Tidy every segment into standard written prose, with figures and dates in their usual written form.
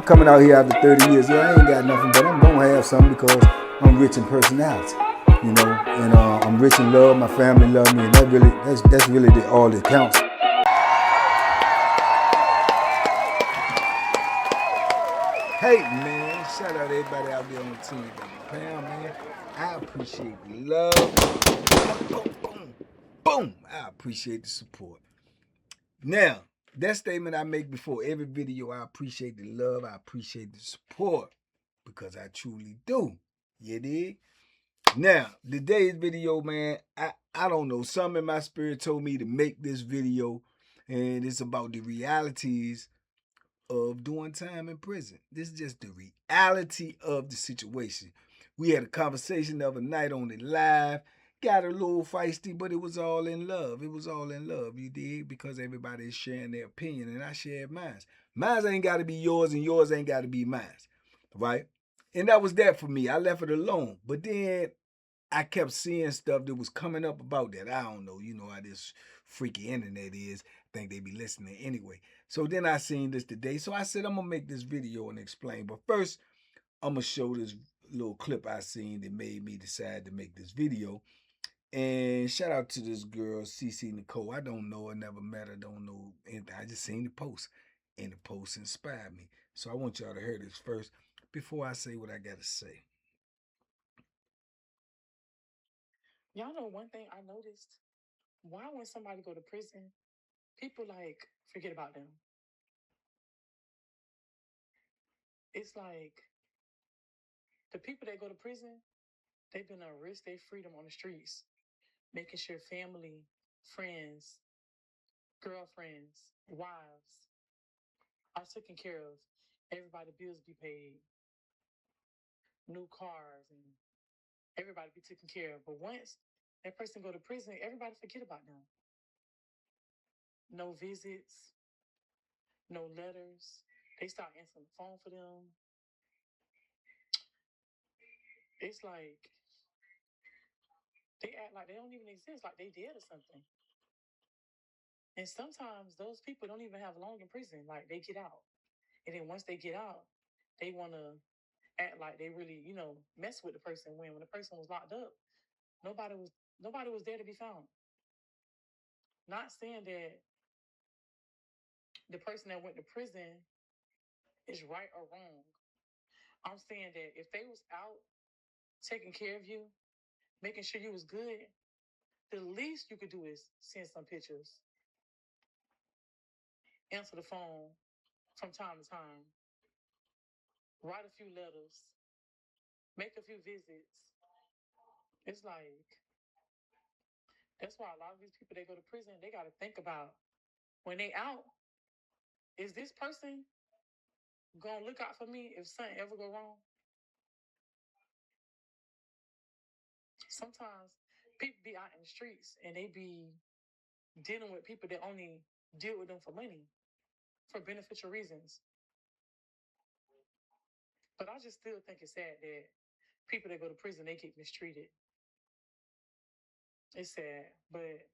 coming out here after 30 years. Yeah, I ain't got nothing, but I'm gonna have something because I'm rich in personality, you know, and I'm rich in love. My family love me, and that's really all that counts. Hey man, shout out everybody out there on the team, Pound, man. I appreciate the love. Boom, boom, boom. I appreciate the support. Now, that statement I make before every video, I appreciate the love, I appreciate the support, because I truly do. You dig? Now, today's video, man, I don't know. Something in my spirit told me to make this video, and it's about the realities of doing time in prison. This is just the reality of the situation. We had a conversation the other night on the live. Got a little feisty, but it was all in love. It was all in love, you dig? Because everybody is sharing their opinion, and I shared mine. Mine ain't got to be yours, and yours ain't got to be mine, right? And that was that for me. I left it alone. But then I kept seeing stuff that was coming up about that. I don't know. You know how this freaky internet is. Think they be listening anyway. So then I seen this today. So I said, I'm going to make this video and explain. But first, I'm going to show this little clip I seen that made me decide to make this video. And shout out to this girl, CC Nicole. I don't know her, never met her, don't know anything. I just seen the post. And the post inspired me. So I want y'all to hear this first before I say what I got to say. Y'all know one thing I noticed? Why when somebody go to prison, people like forget about them. It's like the people that go to prison, they've been to risk their freedom on the streets, making sure family, friends, girlfriends, wives are taken care of. Everybody bills be paid, new cars, and everybody be taken care of. But once that person go to prison, everybody forget about them. No visits, no letters. They start answering the phone for them. It's like they act like they don't even exist, like they dead or something. And sometimes those people don't even have long in prison. Like they get out. And then once they get out, they want to act like they really, mess with the person when the person was locked up, nobody was there to be found. Not saying that the person that went to prison is right or wrong. I'm saying that if they was out taking care of you, making sure you was good, the least you could do is send some pictures, answer the phone from time to time, write a few letters, make a few visits. It's like, that's why a lot of these people that go to prison, they got to think about when they out, is this person going to look out for me if something ever go wrong? Sometimes people be out in the streets and they be dealing with people that only deal with them for money, for beneficial reasons. But I just still think it's sad that people that go to prison, they get mistreated. It's sad, but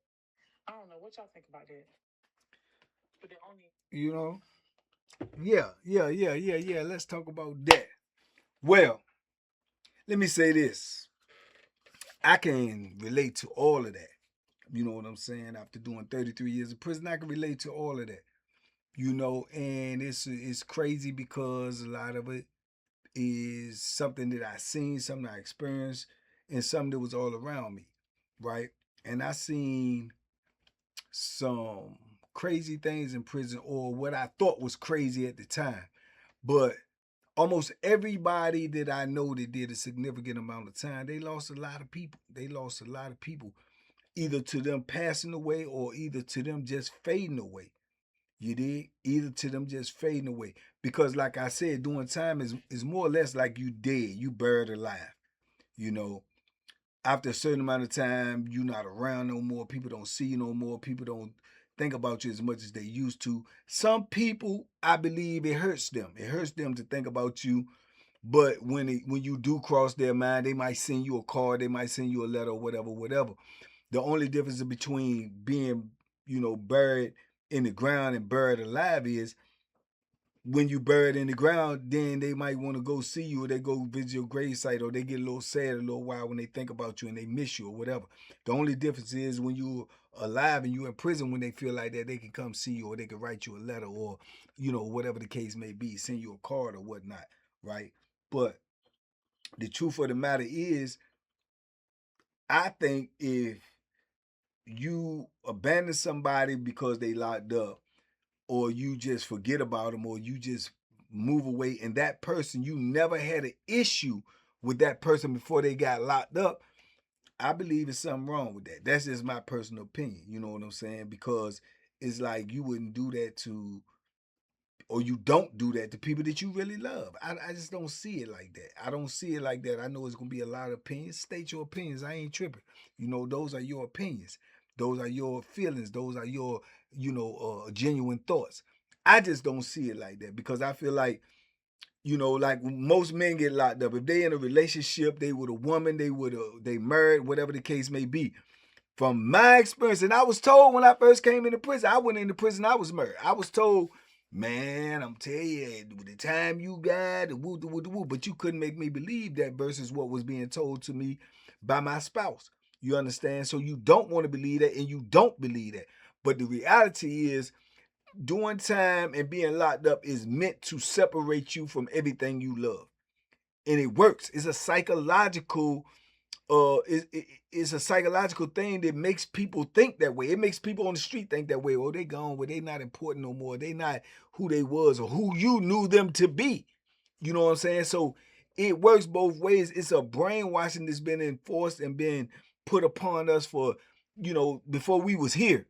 I don't know what y'all think about that. But they only, You know? Yeah. Let's talk about that. Well, let me say this. I can relate to all of that. You know what I'm saying? After doing 33 years in prison, I can relate to all of that. You know, and it's crazy because a lot of it is something that I seen, something I experienced, and something that was all around me, right? And I seen some crazy things in prison, or what I thought was crazy at the time. But almost everybody that I know that did a significant amount of time, they lost a lot of people. They lost a lot of people, either to them passing away or either to them just fading away. You did? Either to them just fading away. Because like I said, doing time is more or less like you dead, you buried alive. You know, after a certain amount of time, you're not around no more. People don't see you no more. People don't think about you as much as they used to. Some people, I believe it hurts them. It hurts them to think about you. But when you do cross their mind, they might send you a card, they might send you a letter, or whatever. The only difference between being, buried in the ground and buried alive is when you buried in the ground, then they might want to go see you, or they go visit your gravesite, or they get a little sad a little while when they think about you and they miss you or whatever. The only difference is when you're alive and you're in prison, when they feel like that, they can come see you, or they can write you a letter, or whatever the case may be, send you a card or whatnot, right? But the truth of the matter is, I think if you abandon somebody because they locked up, or you just forget about them, or you just move away, and that person, you never had an issue with that person before they got locked up, I believe there's something wrong with that. That's just my personal opinion. You know what I'm saying? Because it's like you wouldn't do that to, or you don't do that to people that you really love. I just don't see it like that. I don't see it like that. I know it's gonna be a lot of opinions. State your opinions. I ain't tripping. Those are your opinions. Those are your feelings. Those are your, genuine thoughts. I just don't see it like that, because I feel like, like most men get locked up. If they in a relationship, they with a woman, they married, whatever the case may be. From my experience, and I was told when I first came into prison, I went into prison, I was married. I was told, man, I'm telling you, the time you got, the woo, the woo, the woo, but you couldn't make me believe that versus what was being told to me by my spouse. You understand? So you don't want to believe that, and you don't believe that. But the reality is, doing time and being locked up is meant to separate you from everything you love. And it works. It's a psychological it's a psychological thing that makes people think that way. It makes people on the street think that way. Oh, they gone, well, they not important no more. They not who they was or who you knew them to be. You know what I'm saying? So it works both ways. It's a brainwashing that's been enforced and been put upon us for, before we was here.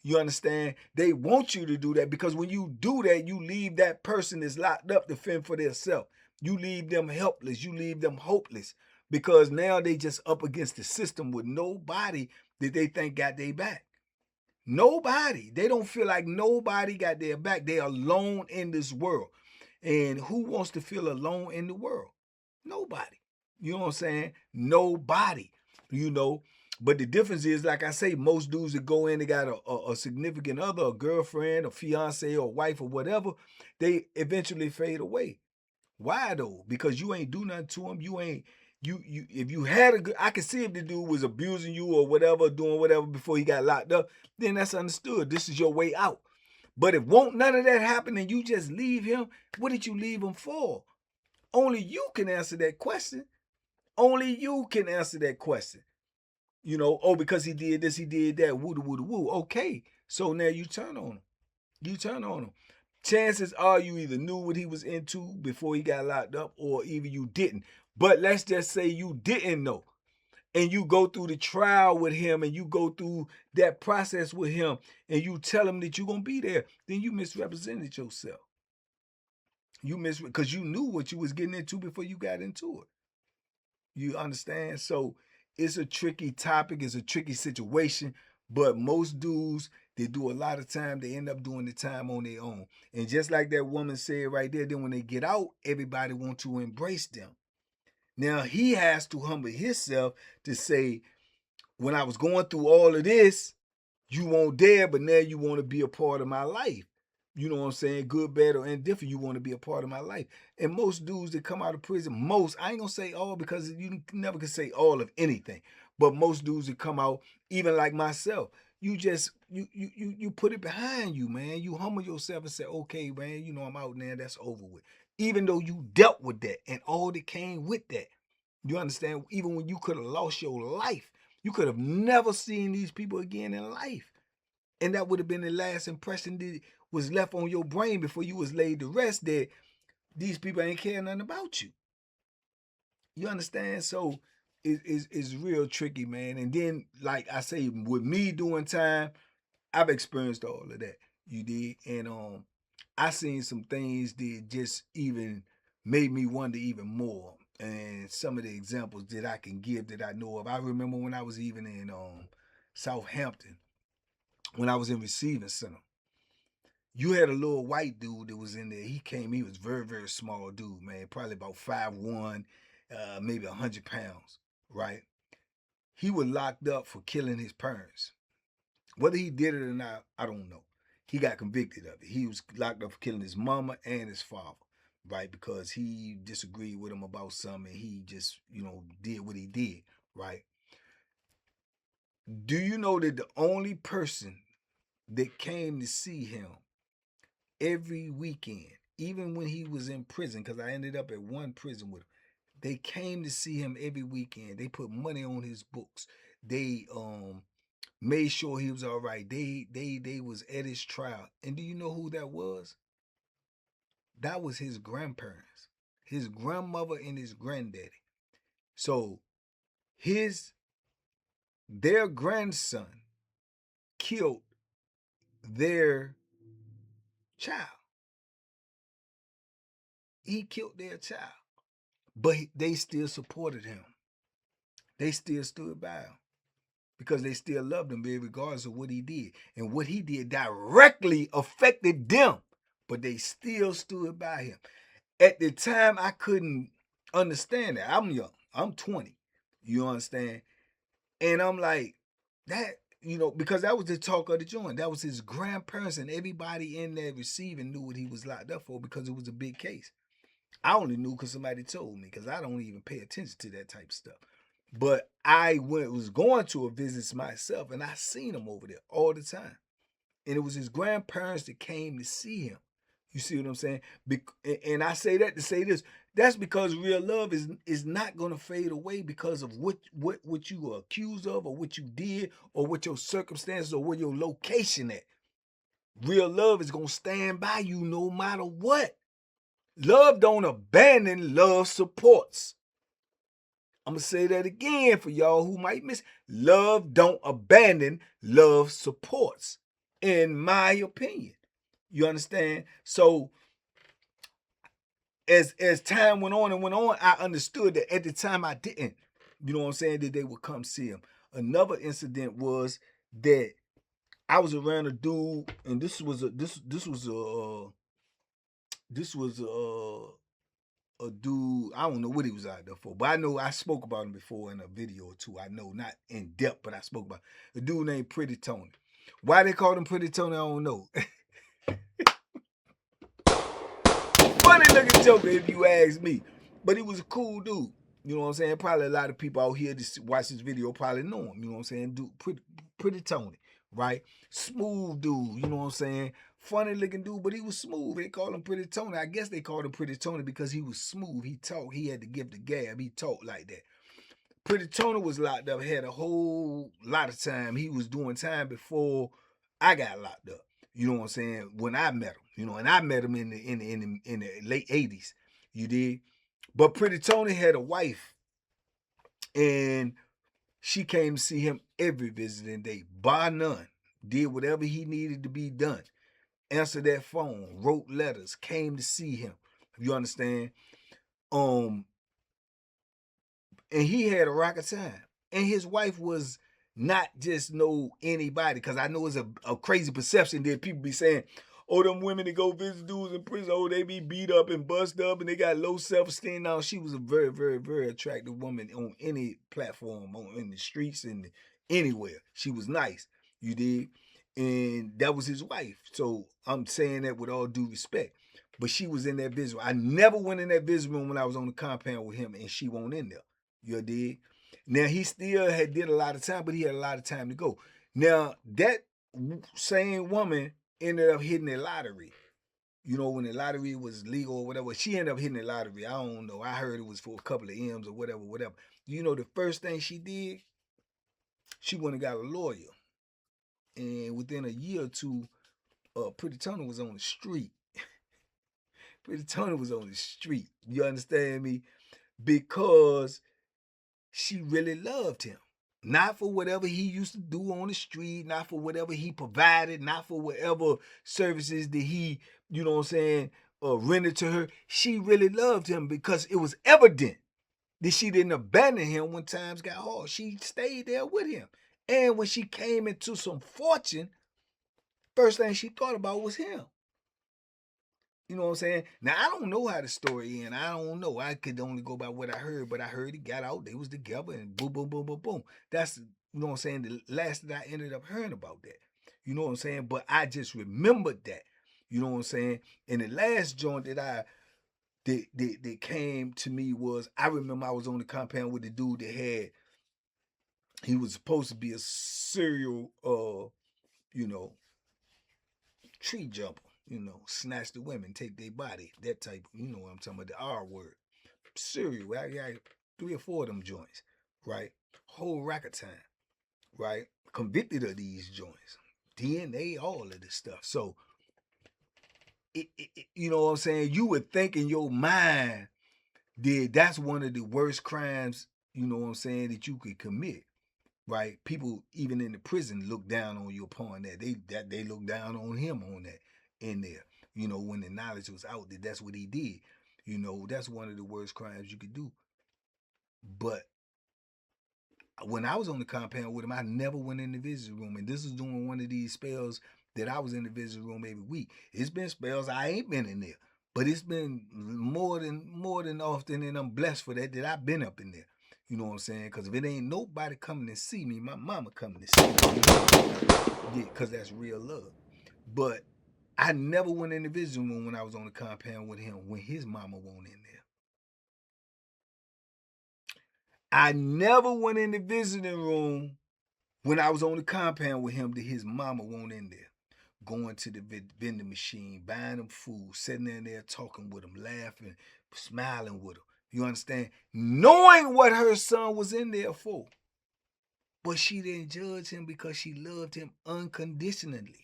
You understand? They want you to do that, because when you do that, you leave that person that's locked up to fend for themselves. You leave them helpless. You leave them hopeless, because now they just up against the system with nobody that they think got their back. Nobody. They don't feel like nobody got their back. They are alone in this world. And who wants to feel alone in the world? Nobody. You know what I'm saying? Nobody. You know. But the difference is, like I say, most dudes that go in, they got a significant other, a girlfriend, a fiance, or wife, or whatever, they eventually fade away. Why though? Because you ain't do nothing to him. You ain't you if you had a good, I could see if the dude was abusing you or whatever, doing whatever before he got locked up, then that's understood. This is your way out. But if won't none of that happen and you just leave him, what did you leave him for? Only you can answer that question. Only you can answer that question. Oh, because he did this, he did that, woo woo woo. Okay. So now you turn on him. You turn on him. Chances are you either knew what he was into before he got locked up, or even you didn't. But let's just say you didn't know, and you go through the trial with him, and you go through that process with him, and you tell him that you're going to be there, then you misrepresented yourself. Because you knew what you was getting into before you got into it. You understand? So it's a tricky topic. It's a tricky situation. But most dudes, they do a lot of time. They end up doing the time on their own. And just like that woman said right there, then when they get out, everybody wants to embrace them. Now he has to humble himself to say, when I was going through all of this, you weren't there, but now you want to be a part of my life. You know what I'm saying? Good, bad, or indifferent, you want to be a part of my life. And most dudes that come out of prison, I ain't gonna say all, because you never can say all of anything. But most dudes that come out, even like myself, you just you put it behind you, man. You humble yourself and say, okay, man, I'm out now, that's over with. Even though you dealt with that and all that came with that. You understand? Even when you could have lost your life, you could have never seen these people again in life. And that would have been the last impression that was left on your brain before you was laid to rest, that these people ain't caring nothing about you. You understand? So it's real tricky, man. And then, like I say, with me doing time, I've experienced all of that. You did. And I seen some things that just even made me wonder even more. And some of the examples that I can give that I know of. I remember when I was even in Southampton, when I was in receiving center. You had a little white dude that was in there. He was very, very small dude, man. Probably about 5'1", maybe 100 pounds, right? He was locked up for killing his parents. Whether he did it or not, I don't know. he got convicted of it. He was locked up for killing his mama and his father, right? Because he disagreed with him about something. He just, did what he did, right? Do you know that the only person that came to see him every weekend, even when he was in prison, because I ended up at one prison with him, they came to see him every weekend. They put money on his books. They made sure he was all right. They was at his trial. And do you know who that was? That was his grandparents, his grandmother and his granddaddy. So their grandson killed their child. He killed their child. But they still supported him. They still stood by him because they still loved him, regardless of what he did. And what he did directly affected them, but they still stood by him. At the time, I couldn't understand that. I'm young. I'm 20. You understand? And I'm like, that, because that was the talk of the joint. That was his grandparents, and everybody in there receiving knew what he was locked up for because it was a big case. I only knew because somebody told me, because I don't even pay attention to that type of stuff. But I was going to a visit myself, and I seen him over there all the time. And it was his grandparents that came to see him. You see what I'm saying? And I say that to say this. That's because real love is not going to fade away because of what you were accused of, or what you did, or what your circumstances, or where your location at. Real love is going to stand by you no matter what. Love don't abandon, love supports. I'm going to say that again for y'all who might miss. Love don't abandon, love supports, in my opinion. You understand? So as time went on, I understood that at the time I didn't. You know what I'm saying? That they would come see him. Another incident was that I was around a dude, and this was a dude. I don't know what he was out there for, but I know I spoke about him before in a video or two. I know, not in depth, but I spoke about a dude named Pretty Tony. Why they called him Pretty Tony, I don't know. Funny looking joker, if you ask me. But he was a cool dude. You know what I'm saying? Probably a lot of people out here that watch this video probably know him. You know what I'm saying? Dude, pretty Tony, right? Smooth dude, you know what I'm saying? Funny looking dude, but he was smooth. They called him Pretty Tony. I guess they called him Pretty Tony because he was smooth. He talked. He had to give the gab. He talked like that. Pretty Tony was locked up, had a whole lot of time. He was doing time before I got locked up. You know what I'm saying? When I met him, and I met him in the late 80s. You did? But Pretty Tony had a wife, and she came to see him every visiting day, bar none. Did whatever he needed to be done. Answered that phone, wrote letters, came to see him. You understand? And he had a rocket time. And his wife was not just anybody, because I know it's a crazy perception that people be saying, oh, them women that go visit dudes in prison, oh, they be beat up and bust up and they got low self-esteem. Now, she was a very, very, very attractive woman on any platform, in the streets and anywhere. She was nice, you did. And that was his wife. So I'm saying that with all due respect. But she was in that visit room. I never went in that visit room when I was on the compound with him, and she won't in there. You dig? Now, he still did a lot of time, but he had a lot of time to go. Now, that same woman ended up hitting the lottery. When the lottery was legal or whatever, she ended up hitting the lottery. I don't know. I heard it was for a couple of M's or whatever. The first thing she did, she went and got a lawyer. And within a year or two, Pretty Tony was on the street. Pretty Tony was on the street. You understand me? Because she really loved him. Not for whatever he used to do on the street, not for whatever he provided, not for whatever services that he, rendered to her. She really loved him because it was evident that she didn't abandon him when times got hard. She stayed there with him. And when she came into some fortune, first thing she thought about was him. You know what I'm saying? Now, I don't know how the story ended. I don't know. I could only go by what I heard, but I heard he got out. They was together and boom, boom, boom, boom, boom. That's, you know what I'm saying, the last that I ended up hearing about that. You know what I'm saying? But I just remembered that. You know what I'm saying? And the last joint that came to me was, I remember I was on the compound with the dude that had, he was supposed to be a serial you know, tree jumper, snatch the women, take their body, that type, what I'm talking about, the R word. Serial, I got 3 or 4 of them joints, right? Whole rack of time, right? Convicted of these joints. DNA, all of this stuff. So, you know what I'm saying? You would think in your mind that that's one of the worst crimes, you know what I'm saying, that you could commit, right? People even in the prison look down on you upon that. They look down on him on that in there. When the knowledge was out that that's what he did. That's one of the worst crimes you could do. But when I was on the compound with him, I never went in the visiting room. And this is during one of these spells that I was in the visiting room every week. It's been spells I ain't been in there. But it's been more than often, and I'm blessed for that I've been up in there. You know what I'm saying? Because if it ain't nobody coming to see me, my mama coming to see me. Yeah, because that's real love. But I never went in the visiting room when I was on the compound with him when his mama wasn't in there. I never went in the visiting room when I was on the compound with him that his mama wasn't in there. Going to the vending machine, buying them food, sitting in there talking with him, laughing, smiling with him. You understand? Knowing what her son was in there for. But she didn't judge him because she loved him unconditionally.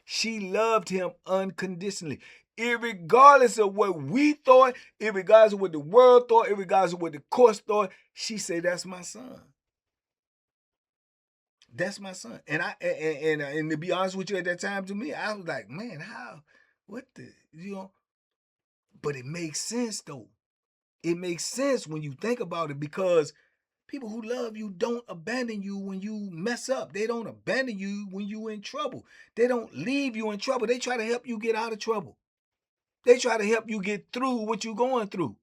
She loved him unconditionally. Irregardless of what we thought, irregardless of what the world thought, irregardless of what the courts thought, she said, that's my son. That's my son. And to be honest with you, at that time, to me, I was like, man, how, what the, but it makes sense though. It makes sense when you think about it, because people who love you don't abandon you when you mess up. They don't abandon you when you in trouble. They don't leave you in trouble. They try to help you get out of trouble. They try to help you get through what you're going through.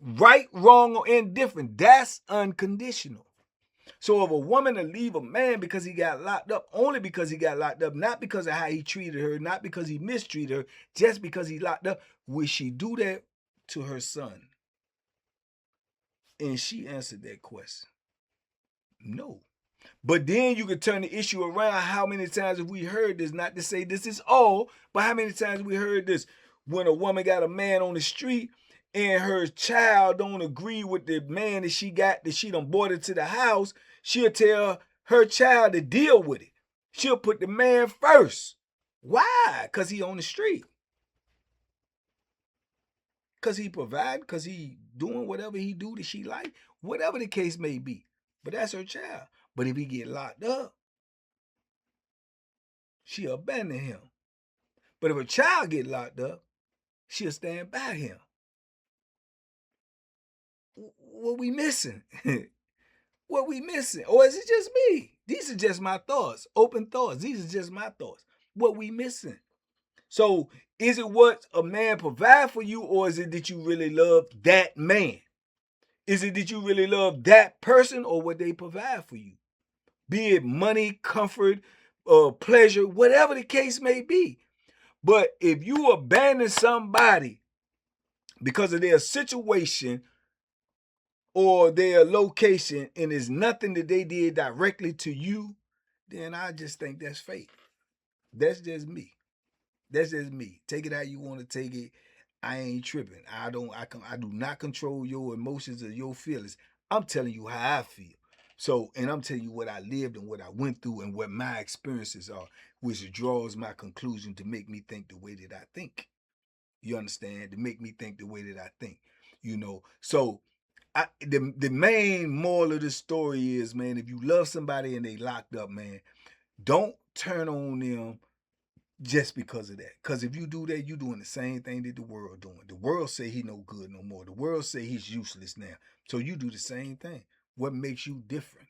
Right, wrong, or indifferent. That's unconditional. So if a woman to leave a man because he got locked up, only because he got locked up, not because of how he treated her, not because he mistreated her, just because he locked up, would she do that to her son? And she answered that question. No. But then you could turn the issue around. How many times have we heard this? Not to say this is all, but how many times have we heard this? When a woman got a man on the street and her child don't agree with the man that she got, that she done brought into the house, she'll tell her child to deal with it. She'll put the man first. Why? Because he on the street. Because he provide, because he doing whatever he do that she like, whatever the case may be. But that's her child. But if he get locked up, she'll abandon him. But if a child get locked up, she'll stand by him. What we missing? What we missing? Or is it just me? These are just my thoughts, open thoughts. These are just my thoughts. What we missing? So is it what a man provide for you, or is it that you really love that man? Is it that you really love that person, or what they provide for you? Be it money, comfort, pleasure, whatever the case may be. But if you abandon somebody because of their situation or their location and it's nothing that they did directly to you, then I just think that's fake. That's just me. That's just me. Take it how you want to take it. I ain't tripping. I do not control your emotions or your feelings. I'm telling you how I feel. So, and I'm telling you what I lived and what I went through and what my experiences are, which draws my conclusion to make me think the way that I think. You understand? To make me think the way that I think. So the main moral of the story is, man, if you love somebody and they locked up, man, don't turn on them just because of that. Because if you do that, you're doing the same thing that the world doing. The world say he no good no more. The world say he's useless now. So you do the same thing. What makes you different?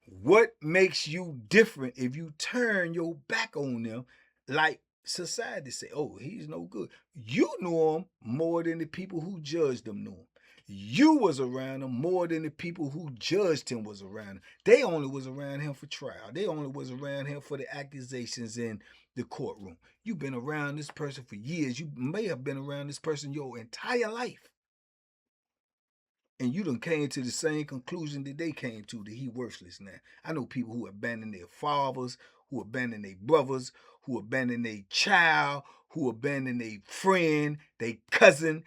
What makes you different if you turn your back on them like society say, oh, he's no good. You know him more than the people who judge them know him. You was around him more than the people who judged him was around him. They only was around him for trial. They only was around him for the accusations in the courtroom. You've been around this person for years. You may have been around this person your entire life. And you done came to the same conclusion that they came to, that he worthless now. I know people who abandon their fathers, who abandon their brothers, who abandon their child, who abandon their friend, their cousin,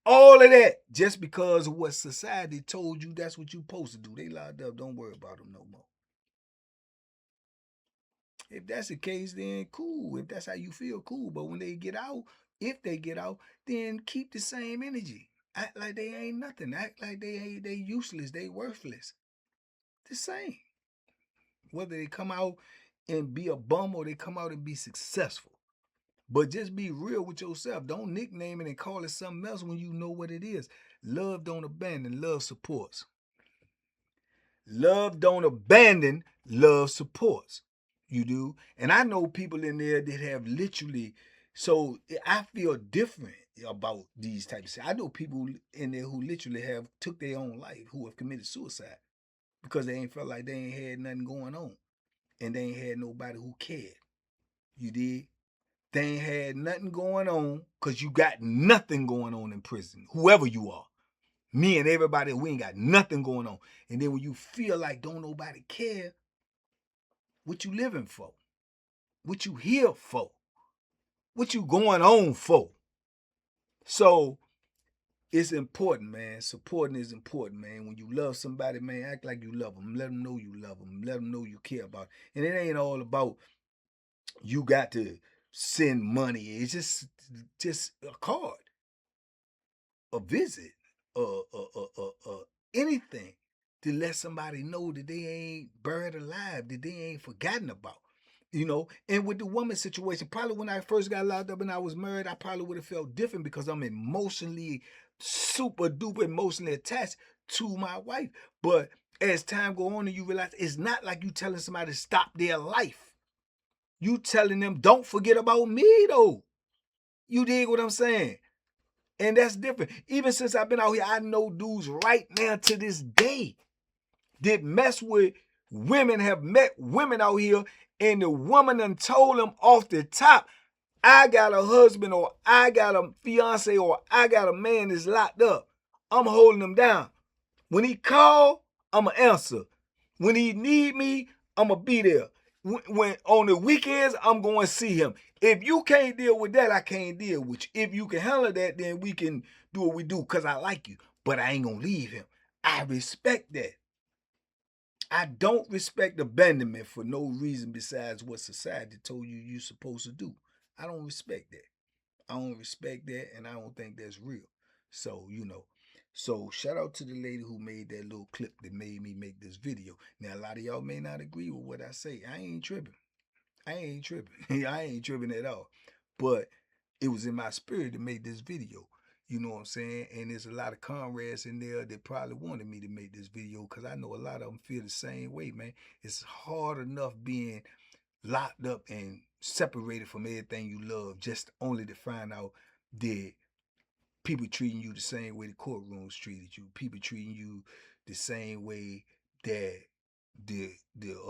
all of that just because of what society told you that's what you supposed to do. They locked up, don't worry about them no more. If that's the case, then cool. If that's how you feel, cool. But when they get out, if they get out, then keep the same energy. Act like they ain't nothing. Act like they useless. They worthless. The same. Whether they come out and be a bum or they come out and be successful. But just be real with yourself. Don't nickname it and call it something else when you know what it is. Love don't abandon, love supports. Love don't abandon, love supports. You do. And I know people in there that have literally, so I feel different about these types of. I know people in there who literally have took their own life, who have committed suicide because they ain't felt like they ain't had nothing going on. And they ain't had nobody who cared. You did? They ain't had nothing going on because you got nothing going on in prison, whoever you are. Me and everybody, we ain't got nothing going on. And then when you feel like don't nobody care, what you living for? What you here for? What you going on for? So it's important, man. Supporting is important, man. When you love somebody, man, act like you love them. Let them know you love them. Let them know you care about them. And it ain't all about you got to send money. It's just a card, a visit, anything to let somebody know that they ain't buried alive, that they ain't forgotten about. You know, and with the woman situation, probably when I first got locked up and I was married, I probably would have felt different because I'm emotionally, super duper emotionally attached to my wife. But as time go on and you realize it's not like you telling somebody to stop their life. You telling them, don't forget about me though. You dig what I'm saying? And that's different. Even since I've been out here, I know dudes right now to this day that mess with women, have met women out here, and the woman done told them off the top, I got a husband or I got a fiance or I got a man that's locked up. I'm holding him down. When he call, I'ma answer. When he need me, I'ma be there. When on the weekends, I'm going to see him. If you can't deal with that, I can't deal with you. If you can handle that, then we can do what we do because I like you. But I ain't going to leave him. I respect that. I don't respect abandonment for no reason besides what society told you you're supposed to do. I don't respect that. I don't respect that, and I don't think that's real. So, So shout out to the lady who made that little clip that made me make this video. Now, a lot of y'all may not agree with what I say. I ain't tripping. I ain't tripping. I ain't tripping at all. But it was in my spirit to make this video. You know what I'm saying? And there's a lot of comrades in there that probably wanted me to make this video because I know a lot of them feel the same way, man. It's hard enough being locked up and separated from everything you love just only to find out that people treating you the same way the courtrooms treated you. People treating you the same way that the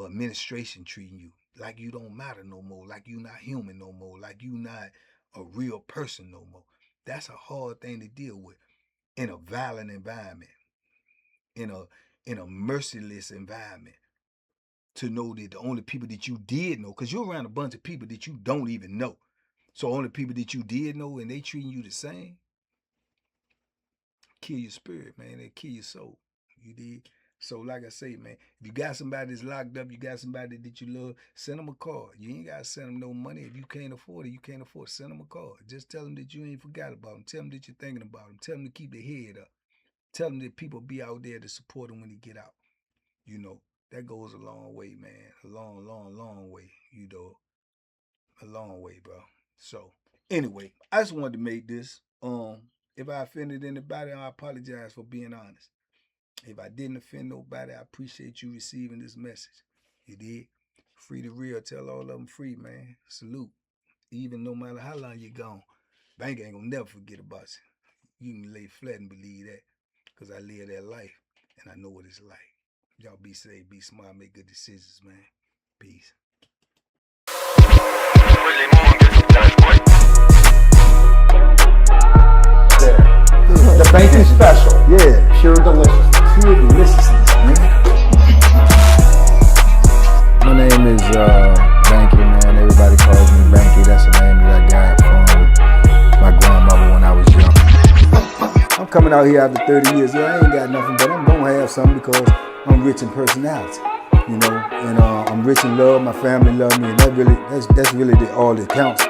administration treating you. Like you don't matter no more. Like you not human no more. Like you not a real person no more. That's a hard thing to deal with in a violent environment, in a merciless environment. To know that the only people that you did know, because you're around a bunch of people that you don't even know. So only people that you did know and they treating you the same, kill your spirit, man. They kill your soul. You did. So like I say, man, if you got somebody that's locked up, you got somebody that you love, send them a card. You ain't got to send them no money. If you can't afford it, you can't afford it. Send them a card. Just tell them that you ain't forgot about them. Tell them that you're thinking about them. Tell them to keep their head up. Tell them that people be out there to support them when they get out. You know, that goes a long way, man. A long, long, long way, a long way, bro. So anyway, I just wanted to make this. If I offended anybody, I apologize for being honest. If I didn't offend nobody, I appreciate you receiving this message. You did. Free the real. Tell all of them free, man. Salute. Even no matter how long you're gone, bank ain't gonna never forget about you. You can lay flat and believe that. because I live that life and I know what it's like. Y'all be safe, be smart, make good decisions, man. Peace. The banky special. Yeah. Pure deliciousness. Pure deliciousness, man. My name is Banky, man. Everybody calls me Banky. That's the name that I got from my grandmother when I was young. I'm coming out here after 30 years. Yeah, I ain't got nothing, but I'm gonna have something because I'm rich in personality, you know, and I'm rich in love. My family love me, and that's really all that counts.